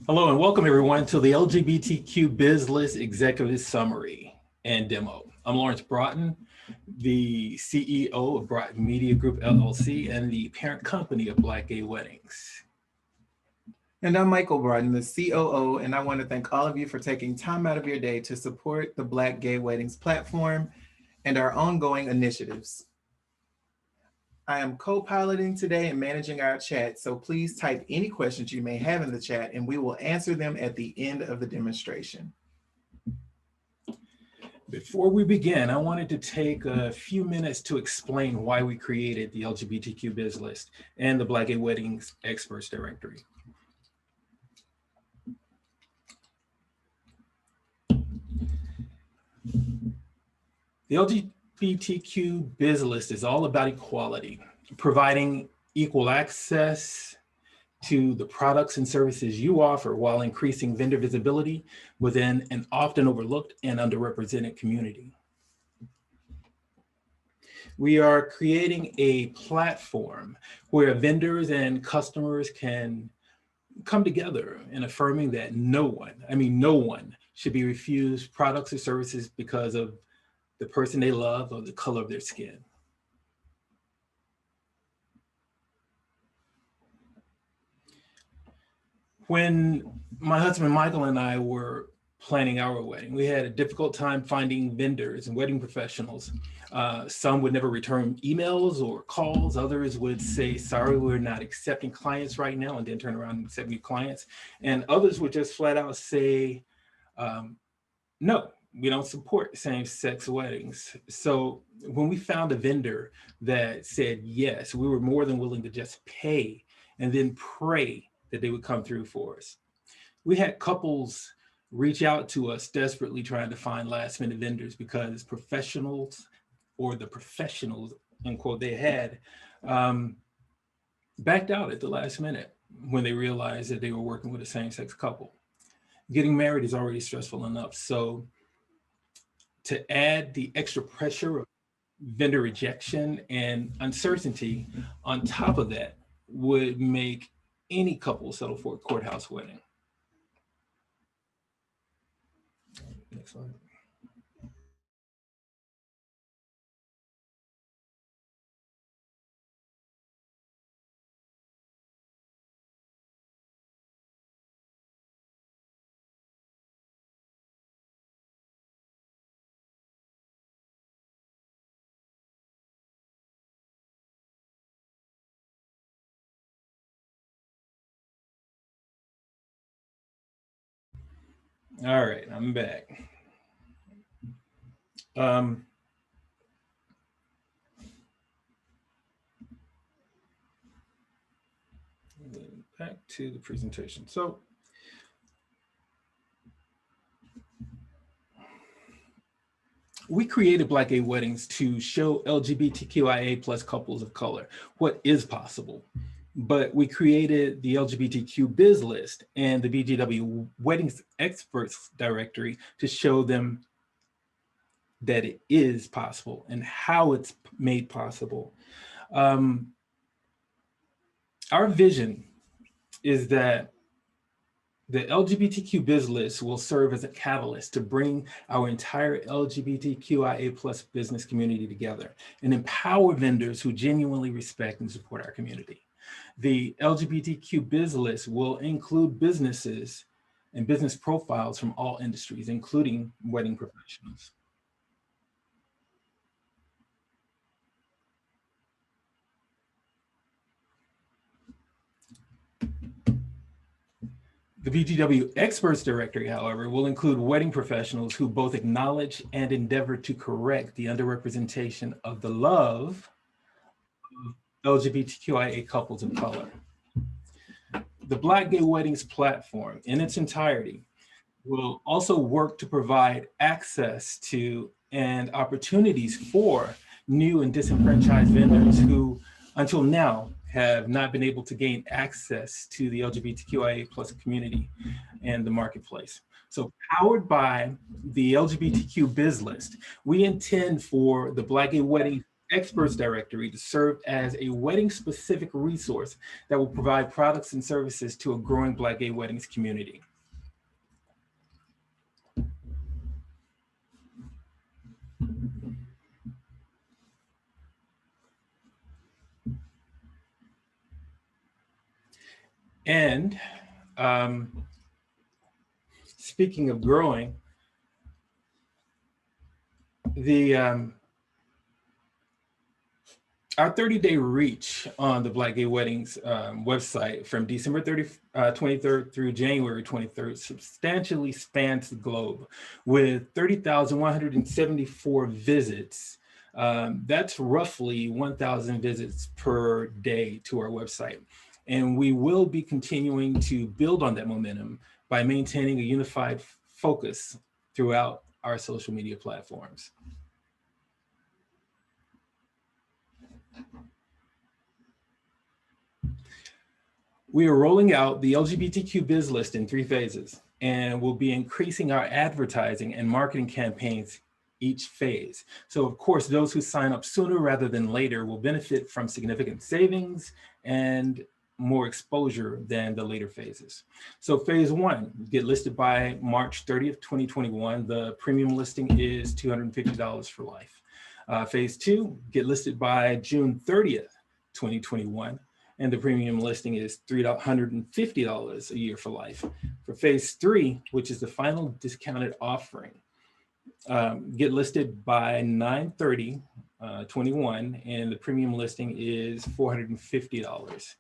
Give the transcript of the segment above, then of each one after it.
Hello and welcome everyone to the LGBTQ BizList Executive Summary and Demo. I'm Lawrence Broughton, the CEO of Broughton Media Group LLC and the parent company of Black Gay Weddings. And I'm Michael Broughton, the COO, and I want to thank all of you for taking time out of your day to support the Black Gay Weddings platform and our ongoing initiatives. I am co-piloting today and managing our chat, so please type any questions you may have in the chat and we will answer them at the end of the demonstration. Before we begin, I wanted to take a few minutes to explain why we created the LGBTQ BizList and the Black Gay Weddings Experts Directory. The LGBTQ BizList is all about equality, providing equal access to the products and services you offer while increasing vendor visibility within an often overlooked and underrepresented community. We are creating a platform where vendors and customers can come together in affirming that no one should be refused products or services because of the person they love or the color of their skin. When my husband Michael and I were planning our wedding, we had a difficult time finding vendors and wedding professionals. Some would never return emails or calls. Others would say, sorry, we're not accepting clients right now, and then turn around and accept new clients. And others would just flat out say, no, we don't support same-sex weddings. So when we found a vendor that said yes, we were more than willing to just pay and then pray that they would come through for us. We had couples reach out to us desperately trying to find last-minute vendors because professionals, or the professionals, in quote, they had, backed out at the last minute when they realized that they were working with a same-sex couple. Getting married is already stressful enough. So to add the extra pressure of vendor rejection and uncertainty on top of that would make any couple settle for a courthouse wedding. Next slide. All right, I'm back. Back to the presentation. So we created Black Gay Weddings to show LGBTQIA plus couples of color what is possible. But we created the LGBTQ BizList and the BGW Weddings Experts Directory to show them that it is possible and how it's made possible. Our vision is that the LGBTQ BizList will serve as a catalyst to bring our entire LGBTQIA plus business community together and empower vendors who genuinely respect and support our community. The LGBTQ BizList will include businesses and business profiles from all industries, including wedding professionals. The BGW Experts Directory, however, will include wedding professionals who both acknowledge and endeavor to correct the underrepresentation of the love of LGBTQIA couples of color. The Black Gay Weddings platform in its entirety will also work to provide access to and opportunities for new and disenfranchised vendors who, until now, have not been able to gain access to the LGBTQIA plus community and the marketplace. So powered by the LGBTQ BizList, we intend for the Black Gay Wedding experts directory to serve as a wedding-specific resource that will provide products and services to a growing Black gay weddings community. And speaking of growing, our 30-day reach on the Black Gay Weddings website from December 23rd through January 23rd substantially spans the globe with 30,174 visits. That's roughly 1,000 visits per day to our website. And we will be continuing to build on that momentum by maintaining a unified focus throughout our social media platforms. We are rolling out the LGBTQ biz list in 3 phases, and we'll be increasing our advertising and marketing campaigns each phase. So of course, those who sign up sooner rather than later will benefit from significant savings and more exposure than the later phases. So phase 1, get listed by March 30th, 2021. The premium listing is $250 for life. Phase 2, get listed by June 30th, 2021. And the premium listing is $350 a year for life. For phase 3, which is the final discounted offering, get listed by 9/30/21, and the premium listing is $450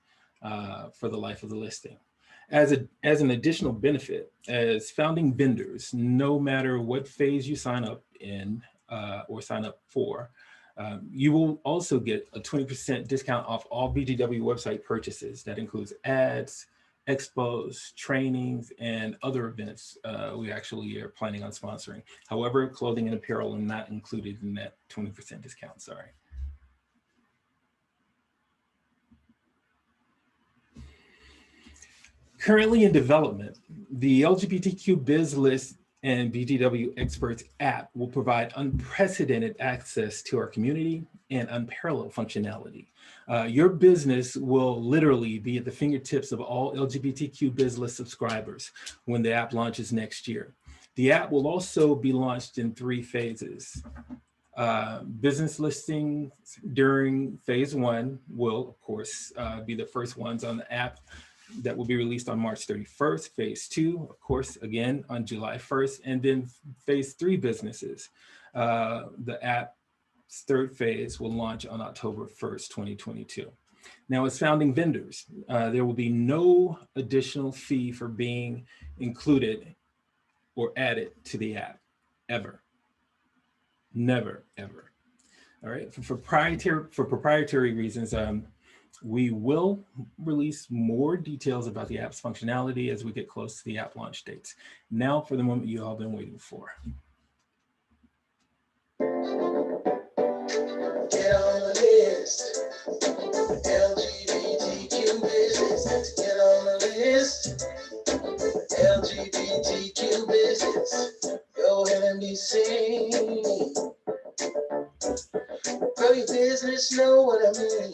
for the life of the listing. As an additional benefit, as founding vendors, no matter what phase you sign up in or sign up for, you will also get a 20% discount off all BGW website purchases. That includes ads, expos, trainings, and other events we actually are planning on sponsoring. However, clothing and apparel are not included in that 20% discount, sorry. Currently in development, the LGBTQ Biz List and BGW Experts app will provide unprecedented access to our community and unparalleled functionality. Your business will literally be at the fingertips of all LGBTQ Biz List subscribers when the app launches next year. The app will also be launched in 3 phases. Business listings during phase 1 will, of course, be the first ones on the app that will be released on March 31st. Phase 2, of course, again on July 1st, and then phase 3 businesses. The app's 3rd phase will launch on October 1st, 2022. Now, as founding vendors, there will be no additional fee for being included or added to the app, ever. Never, ever. All right, for proprietary reasons, we will release more details about the app's functionality as we get close to the app launch dates. Now for the moment you all been waiting for. Get on the list. LGBTQ business. Get on the list. LGBTQ business. Go ahead and be seen. Grow your business, know what I mean.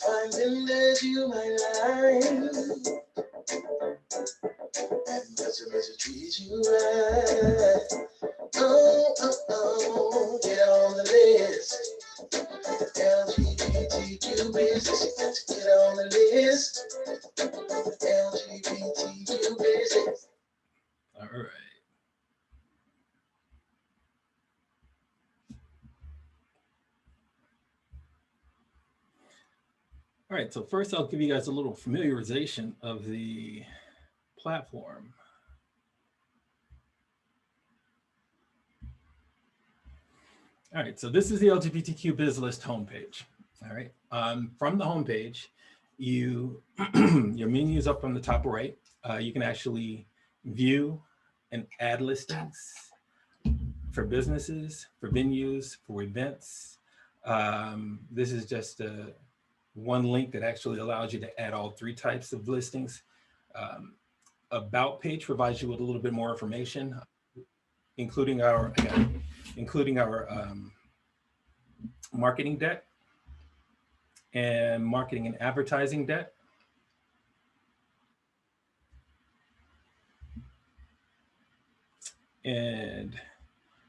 Find vendors you might like, and customers who treat you right. Oh, oh, oh, get on the list. LGBTQ business, you got to get on the list. LGBTQ business. All right. All right, so first I'll give you guys a little familiarization of the platform. All right, so this is the LGBTQ Biz List homepage. All right, from the homepage, your menu is up on the top right. You can actually view and add listings for businesses, for venues, for events. This is just one link that actually allows you to add all 3 types of listings. About page provides you with a little bit more information, including our including our marketing deck and marketing and advertising deck. And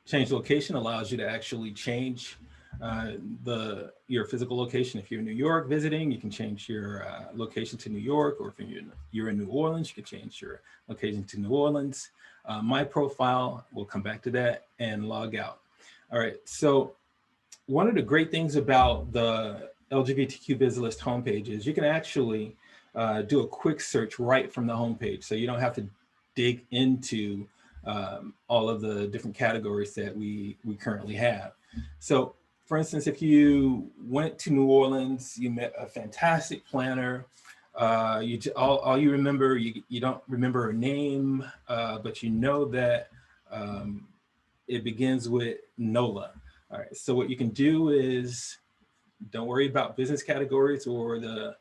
change location allows you to actually change your physical location. If you're in New York visiting, you can change your location to New York, or if you're in New Orleans, you can change your location to New Orleans. My profile, we'll come back to that, and log out. All right, so one of the great things about the LGBTQBizList homepage is you can actually do a quick search right from the homepage, so you don't have to dig into all of the different categories that we currently have. So for instance, if you went to New Orleans, you met a fantastic planner, all you remember, you don't remember her name, but you know that it begins with NOLA. All right, so what you can do is, don't worry about business categories or the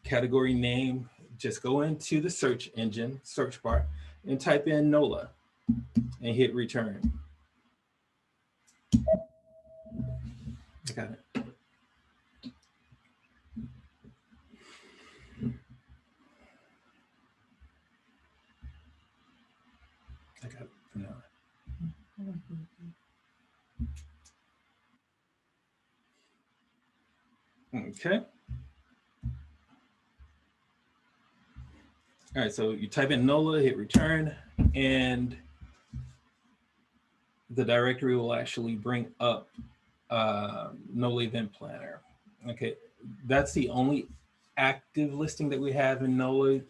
category name. Just go into the search engine, search bar, and type in NOLA and hit return. I got it. I got it for now. Okay. All right, so you type in NOLA, hit return, and the directory will actually bring up NOLA Event Planner. Okay, that's the only active listing that we have in NOLA,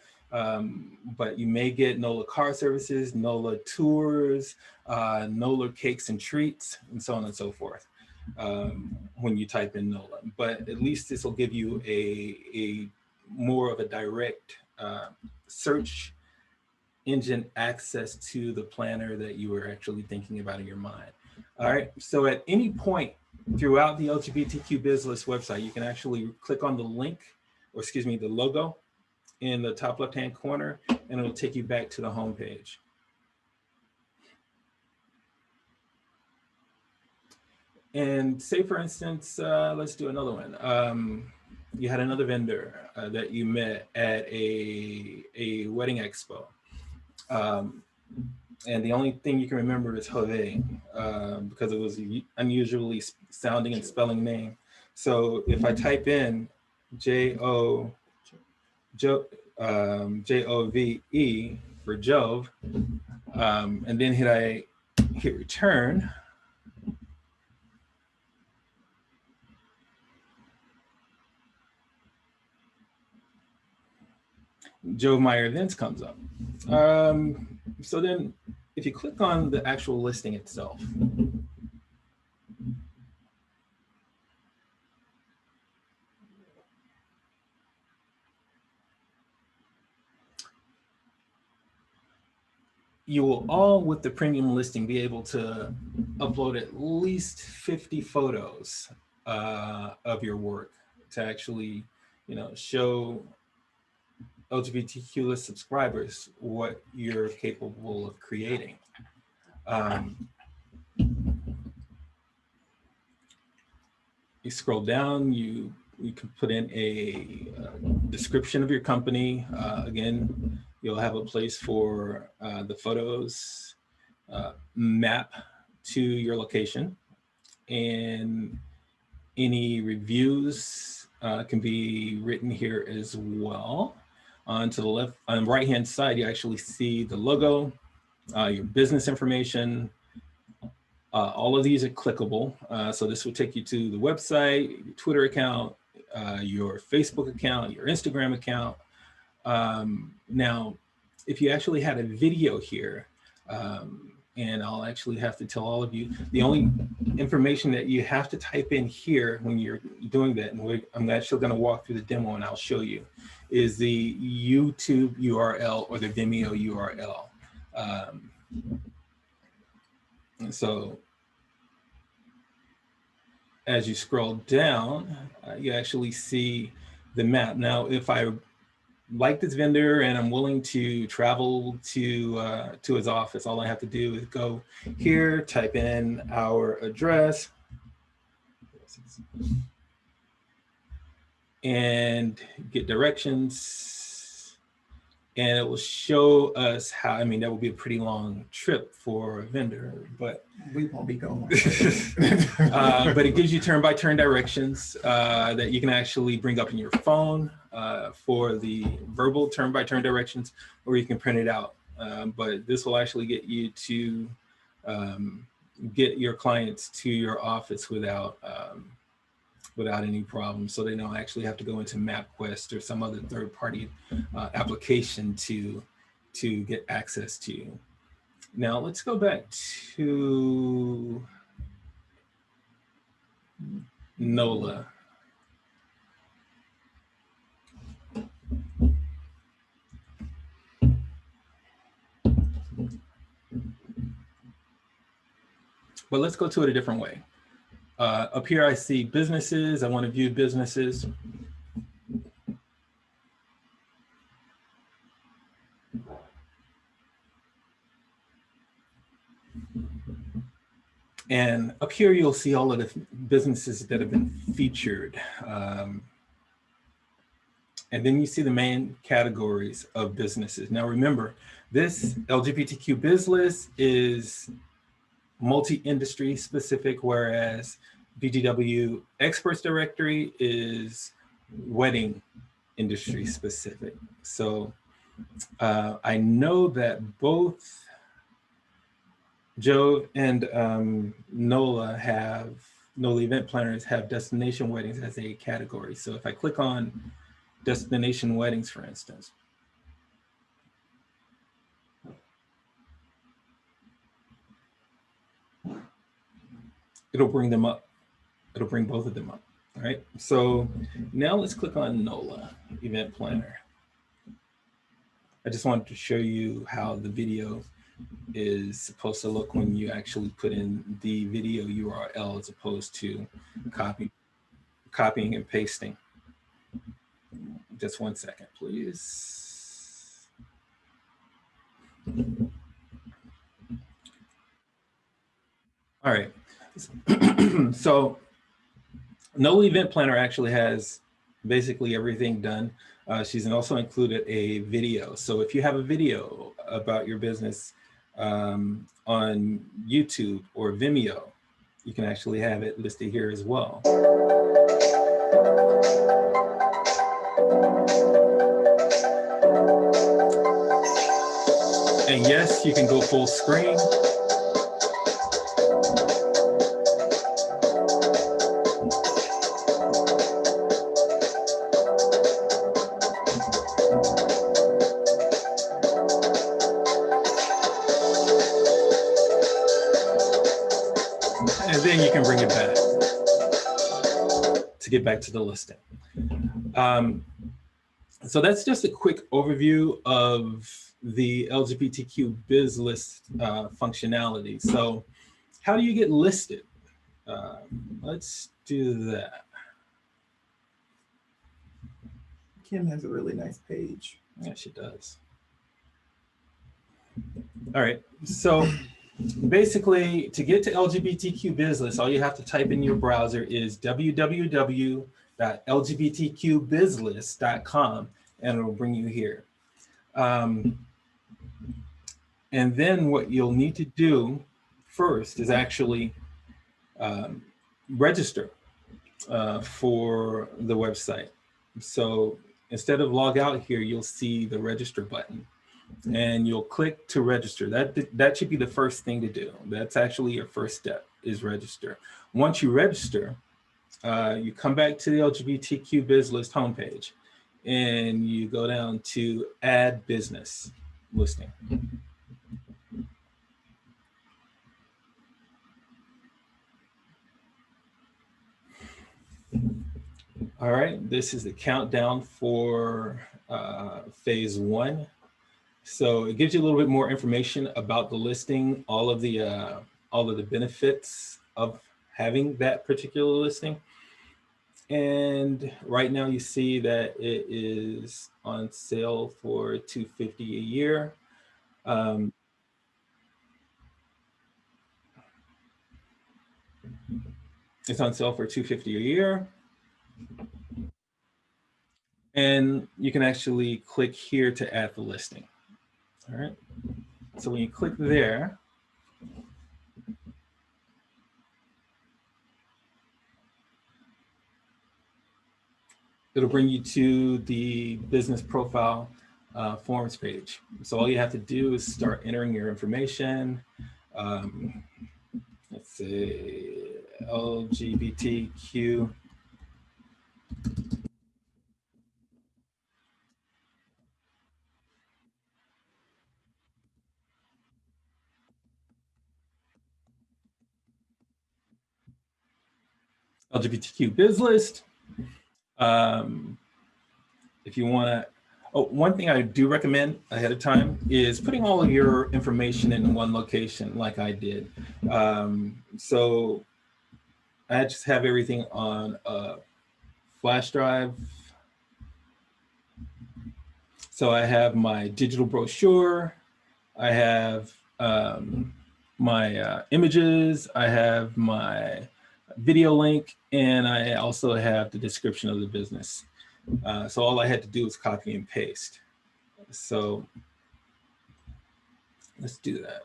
but you may get NOLA Car Services, NOLA Tours, NOLA Cakes and Treats, and so on and so forth when you type in NOLA. But at least this will give you a more of a direct search engine access to the planner that you were actually thinking about in your mind. All right, so at any point throughout the LGBTQBizList website, you can actually click on the link, or excuse me, the logo in the top left-hand corner, and it'll take you back to the home page. And say, for instance, let's do another one. You had another vendor that you met at a wedding expo. And the only thing you can remember is Jose, because it was an unusually sounding and spelling name. So if I type in Jove for Jove, and then hit return, Jove Meyer Events comes up. So then if you click on the actual listing itself, you will all, with the premium listing, be able to upload at least 50 photos of your work to actually, show LGBTQ list subscribers what you're capable of creating. You scroll down, you can put in a description of your company. Again, you'll have a place for the photos map to your location, and any reviews can be written here as well. On to the left, on the right-hand side, you actually see the logo, your business information. All of these are clickable. So this will take you to the website, your Twitter account, your Facebook account, your Instagram account. Now, if you actually had a video here, and I'll actually have to tell all of you, the only information that you have to type in here when you're doing that, and I'm actually going to walk through the demo and I'll show you, is the YouTube URL or the Vimeo URL. So as you scroll down, you actually see the map. Now, if I like this vendor and I'm willing to travel to his office. All I have to do is go here, type in our address, and get directions. And it will show us how, I mean, that would be a pretty long trip for a vendor, but we won't be going. but it gives you turn-by-turn directions that you can actually bring up in your phone for the verbal turn-by-turn directions, or you can print it out. But this will actually get you to get your clients to your office without any problem. So they don't actually have to go into MapQuest or some other third-party application to get access to you. Now let's go back to NOLA. But let's go to it a different way. Up here, I see businesses. I want to view businesses. And up here, you'll see all of the businesses that have been featured. And then you see the main categories of businesses. Now, remember, this LGBTQ biz list is multi-industry specific, whereas BGW Experts Directory is wedding industry specific. So I know that both Joe and NOLA event planners have destination weddings as a category. So if I click on destination weddings, for instance, it'll bring them up. It'll bring both of them up. All right. So now let's click on NOLA event planner. I just wanted to show you how the video is supposed to look when you actually put in the video URL as opposed to copying and pasting. Just 1 second, please. All right. So NOLA Event Planner actually has basically everything done. She's also included a video. So if you have a video about your business on YouTube or Vimeo, you can actually have it listed here as well. And yes, you can go full screen. And then you can bring it back to get back to the listing. So that's just a quick overview of the LGBTQ biz list functionality. So how do you get listed? Let's do that. Kim has a really nice page. Yeah, she does. All right, so basically to get to LGBTQ biz list, all you have to type in your browser is www.lgbtqbizlist.com and it'll bring you here. And then what you'll need to do first is actually register for the website. So instead of log out here, you'll see the register button and you'll click to register. That should be the first thing to do. That's actually your first step, is register. Once you register, you come back to the LGBTQ biz list homepage and you go down to add business listing. All right, this is the countdown for phase 1. So it gives you a little bit more information about the listing, all of the benefits of having that particular listing. And right now you see that it is on sale for $250 a year. It's on sale for $250 a year. And you can actually click here to add the listing. All right. So when you click there, it'll bring you to the business profile forms page. So all you have to do is start entering your information. Let's say LGBTQ. LGBTQ biz list. If you want to, oh, one thing I do recommend ahead of time is putting all of your information in one location like I did. So I just have everything on a flash drive. So I have my digital brochure, I have my images, I have my video link, and I also have the description of the business. So all I had to do was copy and paste. So let's do that.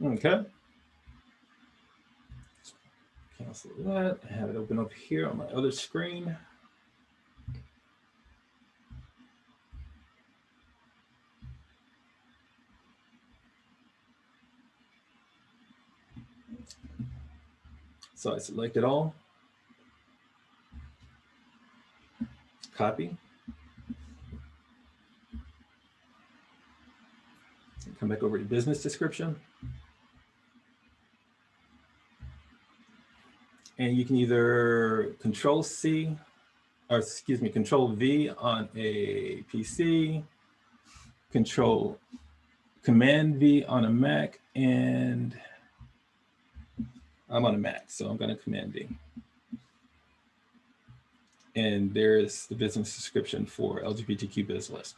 Okay. Cancel that. I have it open up here on my other screen. So I select it all, copy, come back over to business description. And you can either Control C, or excuse me, Control V on a PC, Command V on a Mac, and I'm on a Mac, so I'm going to Command V. And there's the business description for LGBTQ biz list.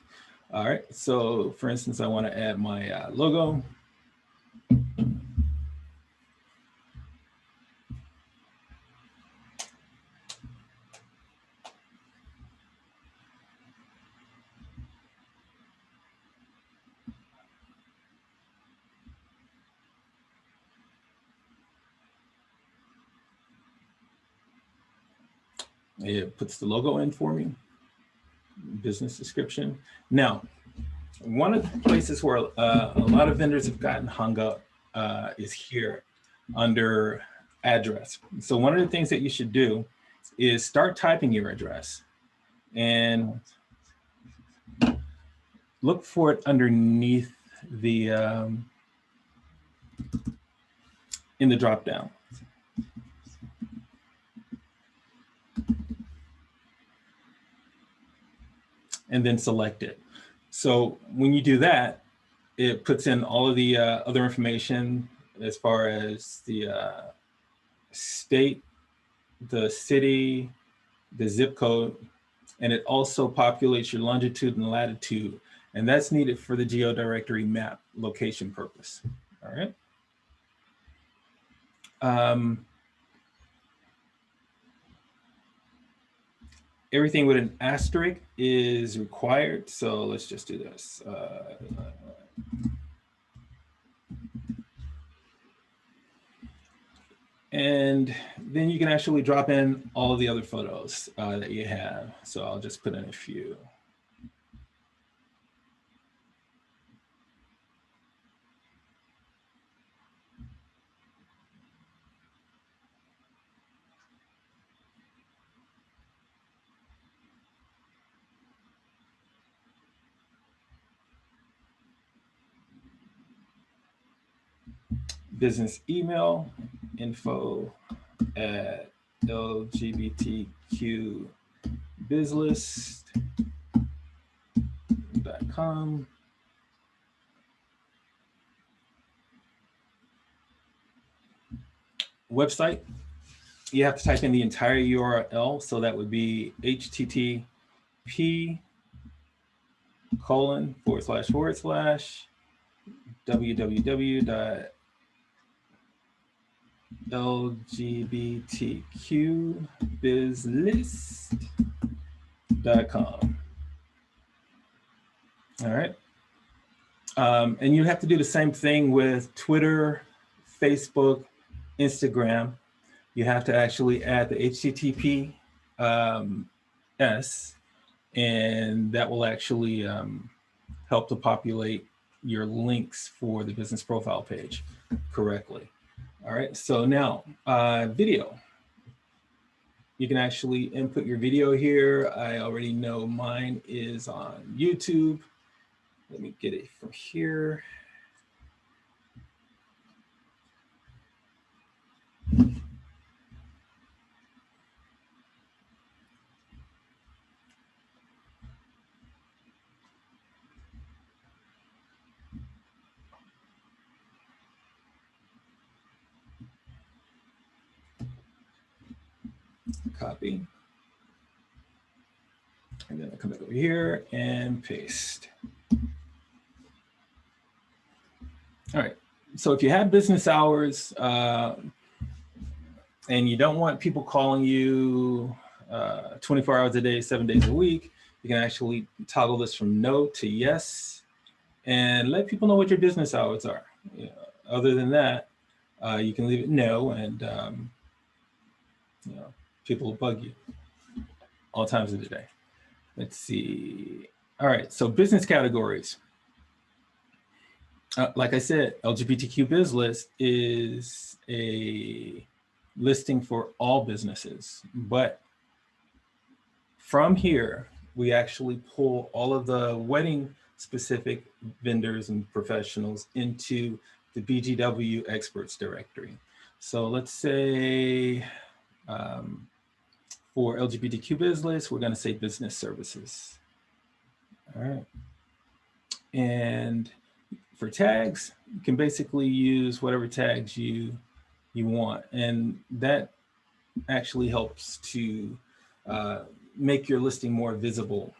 All right, so for instance, I want to add my logo. It puts the logo in for me, business description. Now, one of the places where a lot of vendors have gotten hung up is here under address. So one of the things that you should do is start typing your address and look for it underneath the, in the drop down. And then select it. So when you do that, it puts in all of the other information as far as the state, the city, the zip code, and it also populates your longitude and latitude. And that's needed for the geodirectory map location purpose. All right. Everything with an asterisk is required. So let's just do this. And then you can actually drop in all of the other photos that you have. So I'll just put in a few. business email, info@LGBTQBizList.com. Website, you have to type in the entire URL. So that would be http://www.lgbtqbizlist.com. All right. And you have to do the same thing with Twitter, Facebook, Instagram. You have to actually add the HTTP S, and that will actually help to populate your links for the business profile page correctly. All right, so now video. You can actually input your video here. I already know mine is on YouTube. Let me get it from here. Copy. And then I come back over here and paste. All right, so if you have business hours and you don't want people calling you 24 hours a day, 7 days a week, you can actually toggle this from no to yes and let people know what your business hours are. You know, other than that, you can leave it no, and you know, people will bug you all times of the day. Let's see. All right, so business categories. Like I said, LGBTQ Biz List is a listing for all businesses, but from here, we actually pull all of the wedding specific vendors and professionals into the BGW experts directory. So let's say for LGBTQ Biz List, we're going to say business services. All right. And for tags, you can basically use whatever tags you want. And that actually helps to make your listing more visible.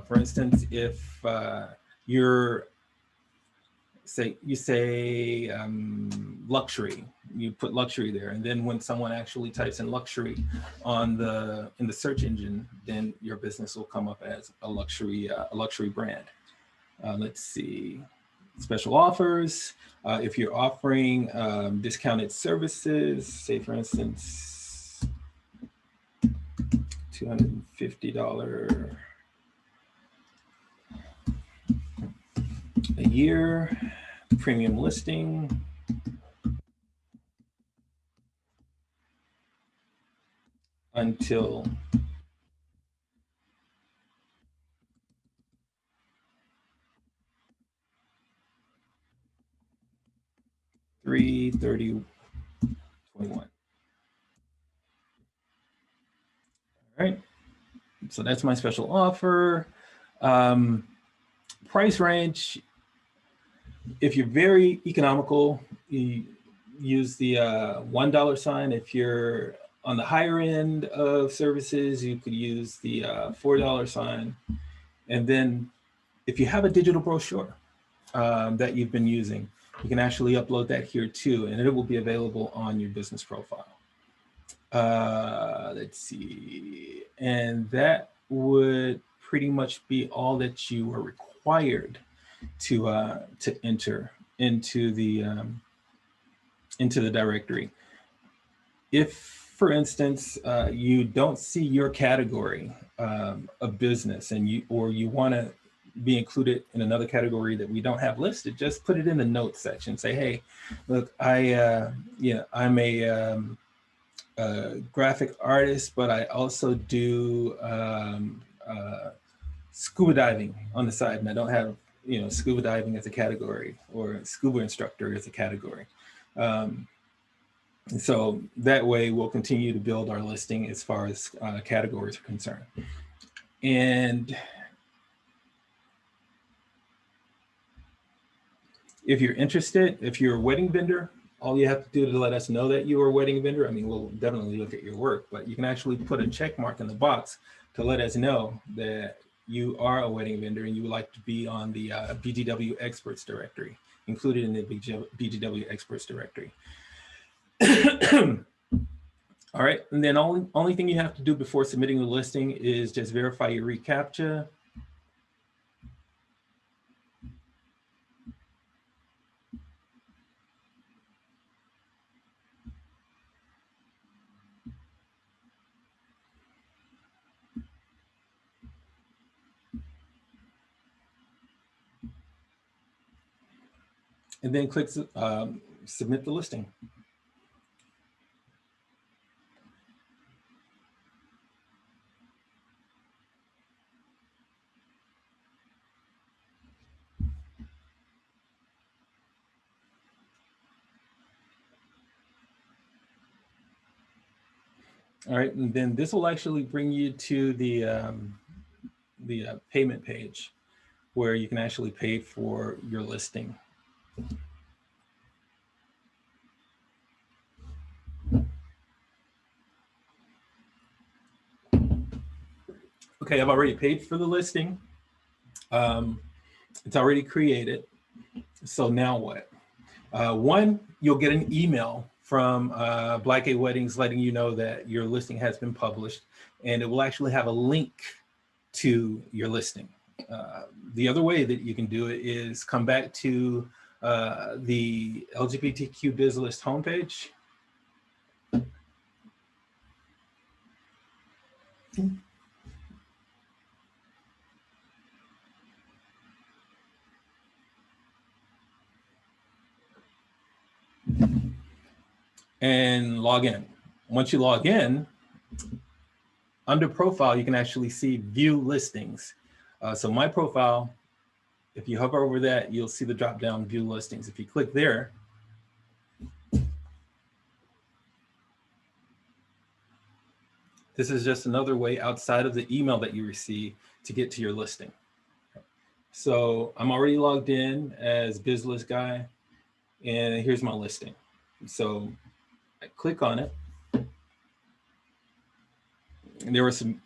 For instance, if you say luxury, you put luxury there, and then when someone actually types in luxury in the search engine, then your business will come up as a luxury brand. Let's see, special offers. If you're offering discounted services, say for instance, $250 a year, premium listing. Until $330.21. All right, so that's my special offer. Price range, if you're very economical, you use the $1 sign. If you're on the higher end of services, you could use the $4 sign. And then if you have a digital brochure that you've been using, you can actually upload that here too, and it will be available on your business profile. Let's see, and that would pretty much be all that you are required to enter into the directory. If, for instance, you don't see your category of business, and you want to be included in another category that we don't have listed, just put it in the notes section. Say, hey, look, I'm a graphic artist, but I also do scuba diving on the side, and I don't have scuba diving as a category or scuba instructor as a category. So that way we'll continue to build our listing as far as categories are concerned. And if you're interested, if you're a wedding vendor, all you have to do to let us know that you are a wedding vendor, I mean, we'll definitely look at your work, but you can actually put a check mark in the box to let us know that you are a wedding vendor and you would like to be on the BGW experts directory, included in the BGW experts directory. All right, and then only thing you have to do before submitting the listing is just verify your reCAPTCHA. And then click submit the listing. All right, and then this will actually bring you to the payment page where you can actually pay for your listing. Okay, I've already paid for the listing. It's already created. So now what? One, you'll get an email from Black Gay Weddings letting you know that your listing has been published, and it will actually have a link to your listing. The other way that you can do it is come back to the LGBTQBizList homepage. And log in. Once you log in, under profile, you can actually see view listings. So my profile, if you hover over that, you'll see the drop down view listings. If you click there, this is just another way outside of the email that you receive to get to your listing. So I'm already logged in as BizList guy, and here's my listing. So I click on it. And there were some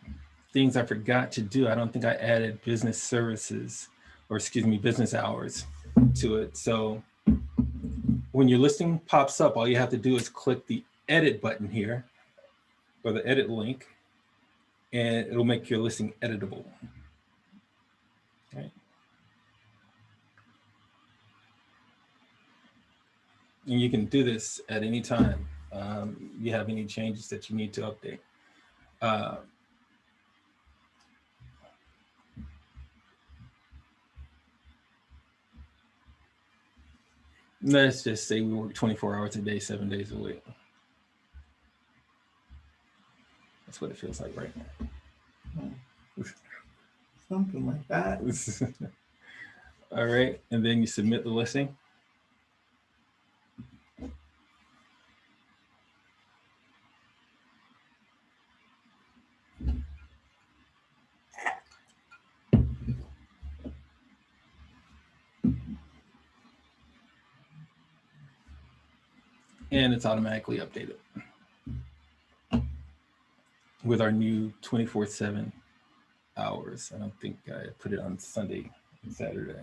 things I forgot to do. I don't think I added business services, or excuse me, business hours to it. So when your listing pops up, all you have to do is click the edit button here, or the edit link, and it'll make your listing editable. Okay. And you can do this at any time. You have any changes that you need to update. Let's just say we work 24 hours a day, 7 days a week. That's what it feels like right now. Something like that. All right, and then you submit the listing. And it's automatically updated with our new 24/7 hours. I don't think I put it on Sunday and Saturday.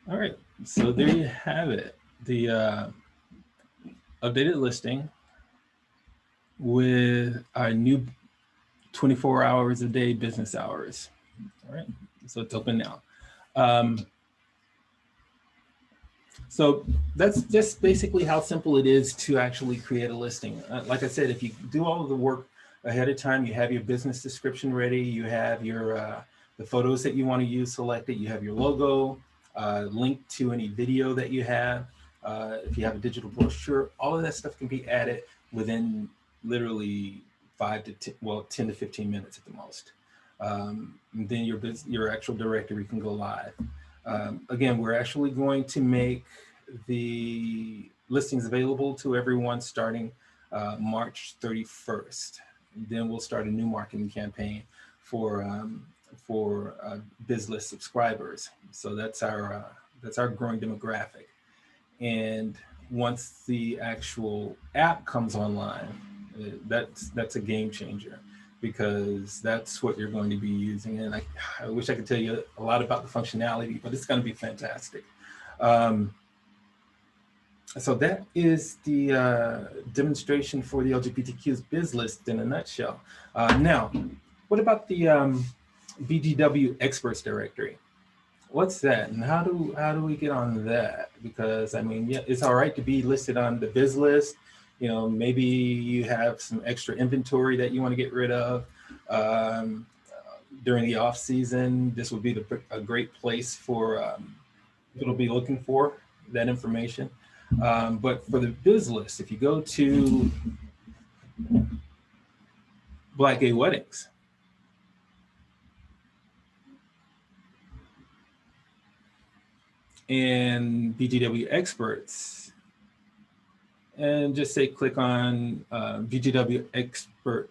All right, so there you have it. The updated listing with our new 24 hours a day business hours. All right, so it's open now. So that's just basically how simple it is to actually create a listing. Like I said, if you do all of the work ahead of time, you have your business description ready, you have your the photos that you want to use selected, you have your logo, link to any video that you have. If you have a digital brochure, all of that stuff can be added within literally 10 to 15 minutes at the most. And then your actual directory can go live. Again, we're actually going to make the listings available to everyone starting March 31st. And then we'll start a new marketing campaign for BizList subscribers. So that's our growing demographic. And once the actual app comes online, that's a game changer, because that's what you're going to be using. And I wish I could tell you a lot about the functionality, but it's going to be fantastic. So that is the demonstration for the LGBTQ's biz list in a nutshell. Now, what about the BGW experts directory? What's that, and how do we get on that? Because I mean, yeah, it's all right to be listed on the biz list. You know, maybe you have some extra inventory that you want to get rid of during the off season. This would be a great place for people to be looking for that information. But for the biz list, if you go to Black Gay Weddings, and BGW experts, and just say click on BGW experts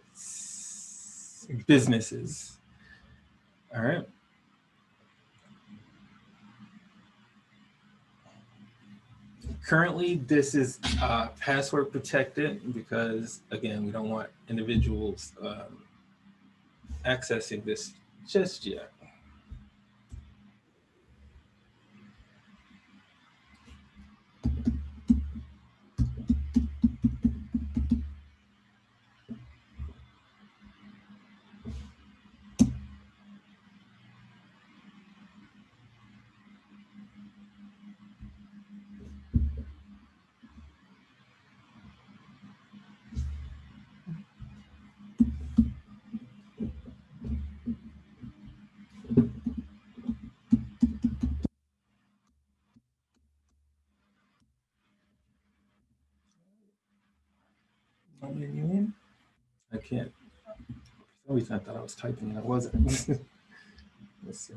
businesses. All right. Currently, this is password protected because, again, we don't want individuals accessing this just yet. I can't. For some reason, I thought I was typing and I wasn't. Let's see.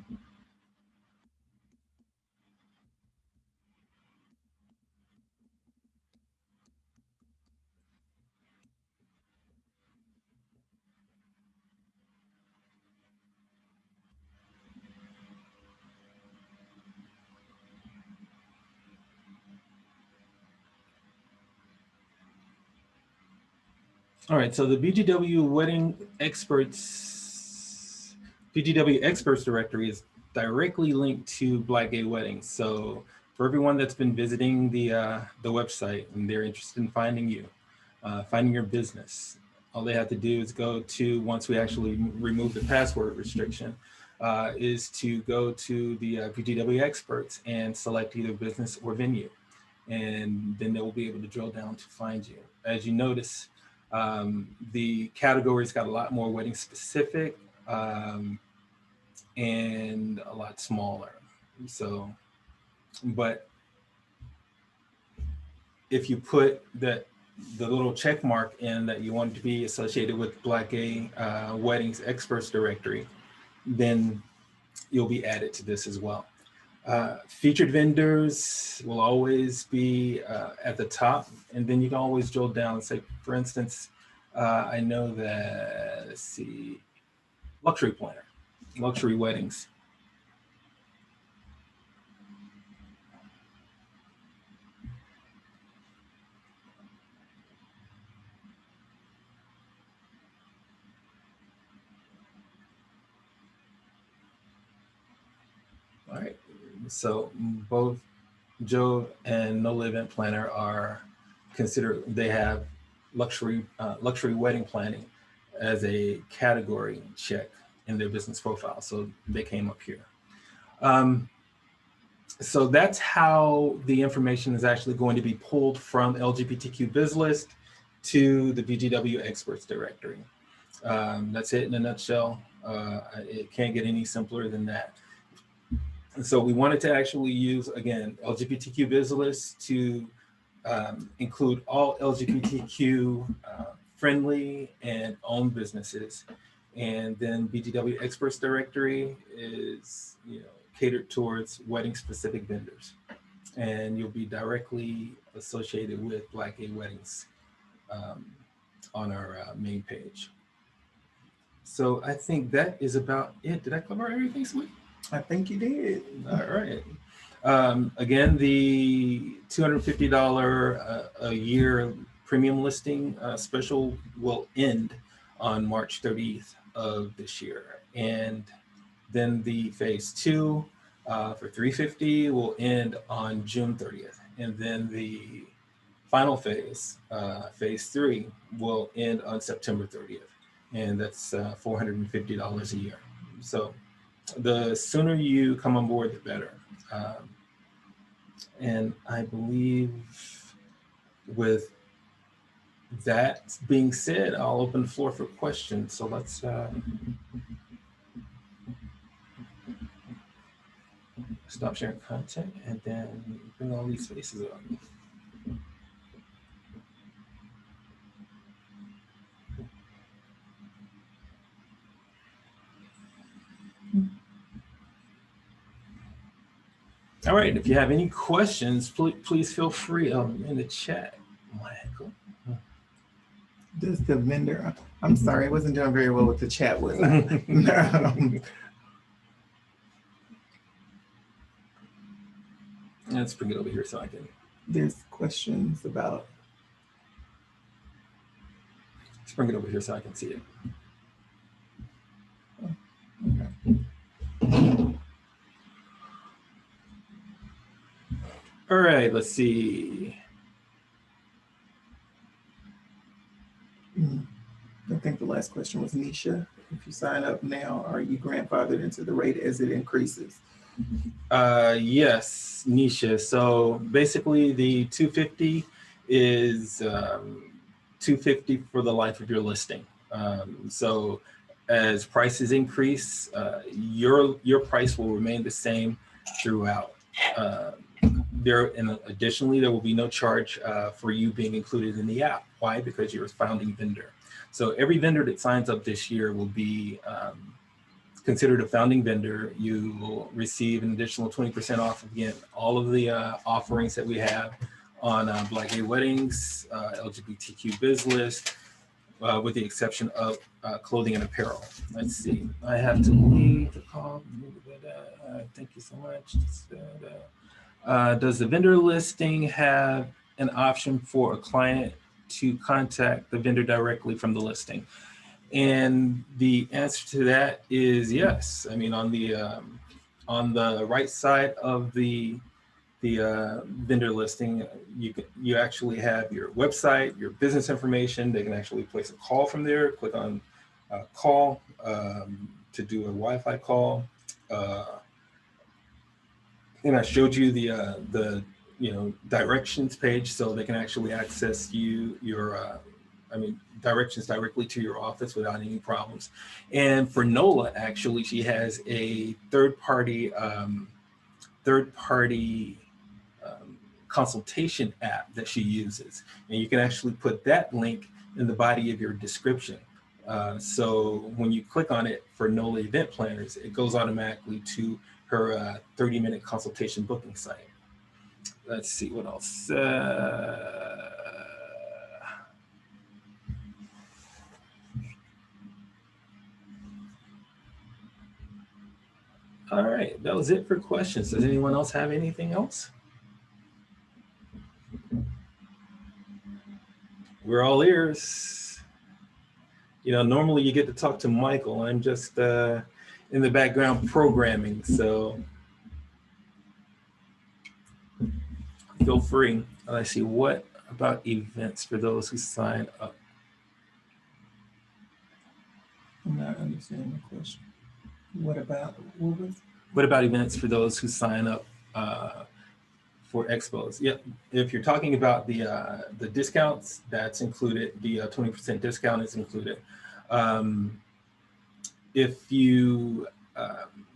All right, so the BGW experts directory is directly linked to Black Gay Weddings. So for everyone that's been visiting the website and they're interested in finding you, finding your business, all they have to do is go to, once we actually remove the password restriction, is to go to the BGW experts and select either business or venue. And then they will be able to drill down to find you. As you notice, the categories got a lot more wedding specific and a lot smaller. So, but if you put the little check mark in that you want to be associated with Black Gay Weddings Experts Directory, then you'll be added to this as well. Featured vendors will always be at the top, and then you can always drill down. Say, for instance, I know that, let's see, luxury planner, luxury weddings. All right, so both Joe and No Event Planner are considered, they have luxury wedding planning as a category check in their business profile. So they came up here. So that's how the information is actually going to be pulled from LGBTQBizList to the BGW experts directory. That's it in a nutshell. It can't get any simpler than that. And so we wanted to actually use, again, LGBTQBizList to include all LGBTQ friendly and owned businesses. And then BGW Experts Directory is, catered towards wedding specific vendors. And you'll be directly associated with Black Gay Weddings on our main page. So I think that is about it. Did I cover everything, Sweet? I think you did. All right. Again, the $250 a year premium listing special will end on March 30th of this year. And then the phase 2 for $350 will end on June 30th. And then the final phase, phase 3, will end on September 30th. And that's $450 a year. So the sooner you come on board, the better. And I believe with that being said, I'll open the floor for questions. So let's stop sharing content and then bring all these faces up. All right, if you have any questions, please feel free in the chat, Michael. Does the vendor, I'm sorry, I wasn't doing very well with the chat, was I? Let's bring it over here so I can. There's questions about. Let's bring it over here so I can see it. Okay. All right, let's see. I think the last question was Nisha. If you sign up now, are you grandfathered into the rate as it increases? Yes, Nisha. So basically the 250 is 250 for the life of your listing. So as prices increase, your price will remain the same throughout. Additionally, there will be no charge for you being included in the app. Why? Because you're a founding vendor. So every vendor that signs up this year will be considered a founding vendor. You will receive an additional 20% off, again, all of the offerings that we have on Black Gay Weddings, LGBTQBizList, with the exception of clothing and apparel. Let's see. I have to leave the call. Thank you so much. Does the vendor listing have an option for a client to contact the vendor directly from the listing? And the answer to that is yes. I mean, on the right side of the vendor listing, you actually have your website, your business information. They can actually place a call from there. Click on call to do a Wi-Fi call. And I showed you the directions page, so they can actually access directions directly to your office without any problems. And for NOLA, actually, she has a third-party consultation app that she uses, and you can actually put that link in the body of your description. So when you click on it for NOLA event planners, it goes automatically to her 30-minute consultation booking site. Let's see what else. All right, that was it for questions. Does anyone else have anything else? We're all ears. Normally you get to talk to Michael. I'm just in the background programming, so feel free. Let's see, what about events for those who sign up? I'm not understanding the question. What about events for those who sign up for expos? Yep. If you're talking about the discounts, that's included. The 20% discount is included. If you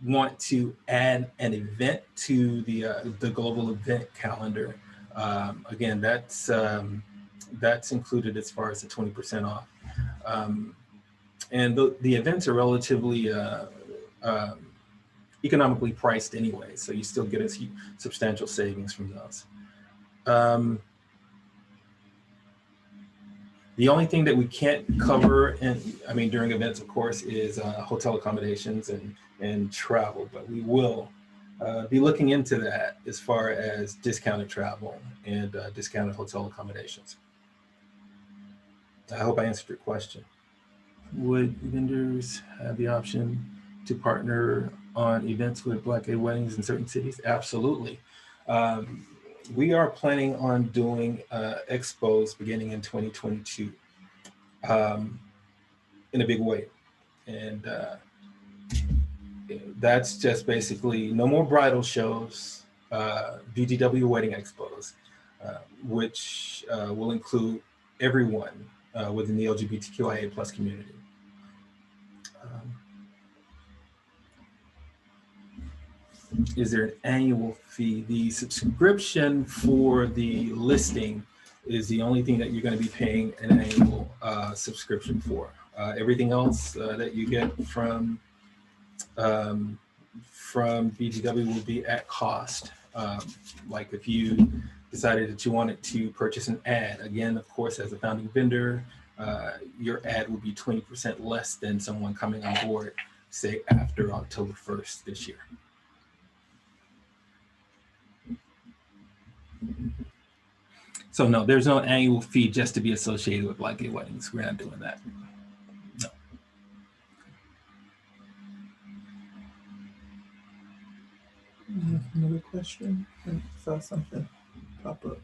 want to add an event to the global event calendar, again, that's included as far as the 20% off. And the events are relatively economically priced anyway, so you still get a substantial savings from those. The only thing that we can't cover, during events, of course, is hotel accommodations and travel, but we will be looking into that as far as discounted travel and discounted hotel accommodations. I hope I answered your question. Would vendors have the option to partner on events with Black gay weddings in certain cities? Absolutely. We are planning on doing expos beginning in 2022 in a big way. And that's just basically no more bridal shows, BGW wedding expos, which will include everyone within the LGBTQIA plus community. Is there an annual fee? The subscription for the listing is the only thing that you're going to be paying an annual subscription for. Everything else that you get from BGW will be at cost. Like if you decided that you wanted to purchase an ad, again, of course, as a founding vendor, your ad will be 20% less than someone coming on board, say after October 1st this year. So no, there's no annual fee just to be associated with Black gay weddings. We're not doing that. No. Another question? I saw something pop up.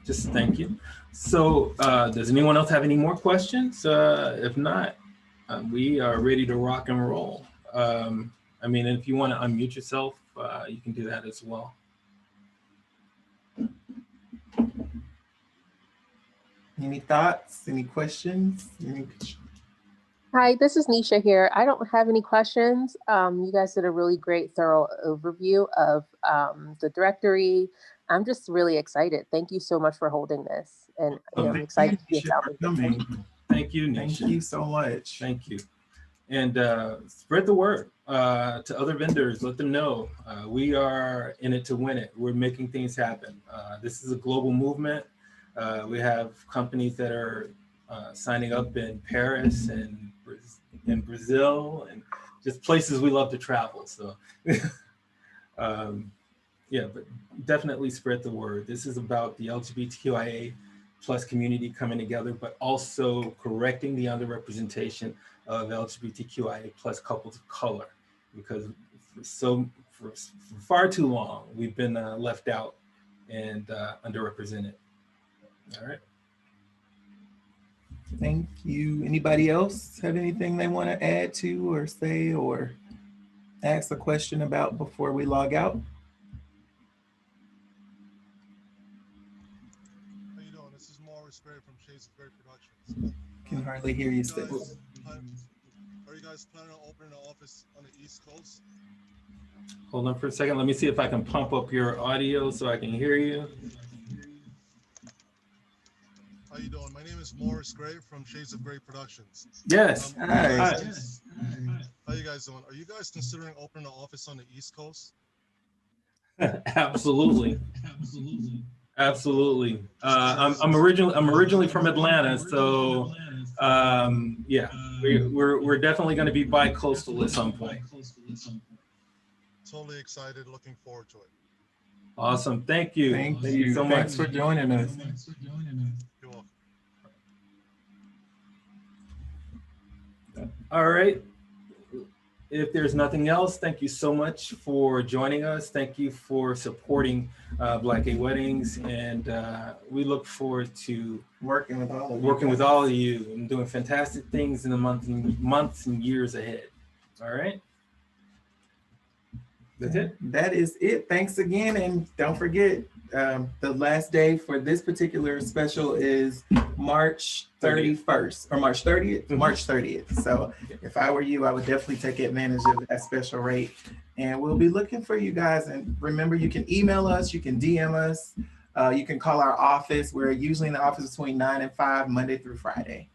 Just thank you. So does anyone else have any more questions? If not, we are ready to rock and roll. If you want to unmute yourself, you can do that as well. Any thoughts, any questions? Hi, this is Nisha here. I don't have any questions. You guys did a really great, thorough overview of the directory. I'm just really excited. Thank you so much for holding this. And I'm excited to be a founding. Thank you, Nisha. Thank you so much. Thank you. And spread the word to other vendors. Let them know we are in it to win it. We're making things happen. This is a global movement. We have companies that are signing up in Paris and in Brazil and just places we love to travel. So yeah, but definitely spread the word. This is about the LGBTQIA plus community coming together, but also correcting the underrepresentation of LGBTQIA plus couples of color, because for far too long, we've been left out and underrepresented. All right. Thank you. Anybody else have anything they want to add to or say or ask a question about before we log out? How you doing? This is Morris Gray from Shades of Gray Productions. Can hardly hear you still. Are you guys planning on opening an office on the East Coast? Hold on for a second. Let me see if I can pump up your audio so I can hear you. How you doing? My name is Morris Gray from Shades of Gray Productions. Yes. Hi. How you guys doing? Are you guys considering opening an office on the East Coast? Absolutely. Absolutely. I'm originally from Atlanta, so yeah, we're definitely going to be bi-coastal at some point. Totally excited. Looking forward to it. Awesome. Thank you. Thank you so much. Thanks for joining us. You're welcome. All right. If there's nothing else, thank you so much for joining us. Thank you for supporting Black gay weddings, and we look forward to Working with all of you and doing fantastic things in the months and years ahead. All right. That's it. That is it. Thanks again. And don't forget, the last day for this particular special is March 31st or March 30th. Mm-hmm. March 30th. So if I were you, I would definitely take advantage of that special rate. And we'll be looking for you guys. And remember, you can email us, you can DM us, you can call our office. We're usually in the office between 9 and 5, Monday through Friday.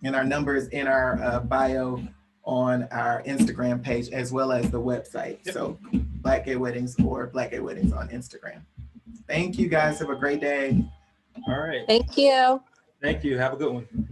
And our number is in our bio on our Instagram page, as well as the website. Yep. So Black Gay Weddings or Black Gay Weddings on Instagram. Thank you guys. Have a great day. All right. Thank you. Thank you. Have a good one.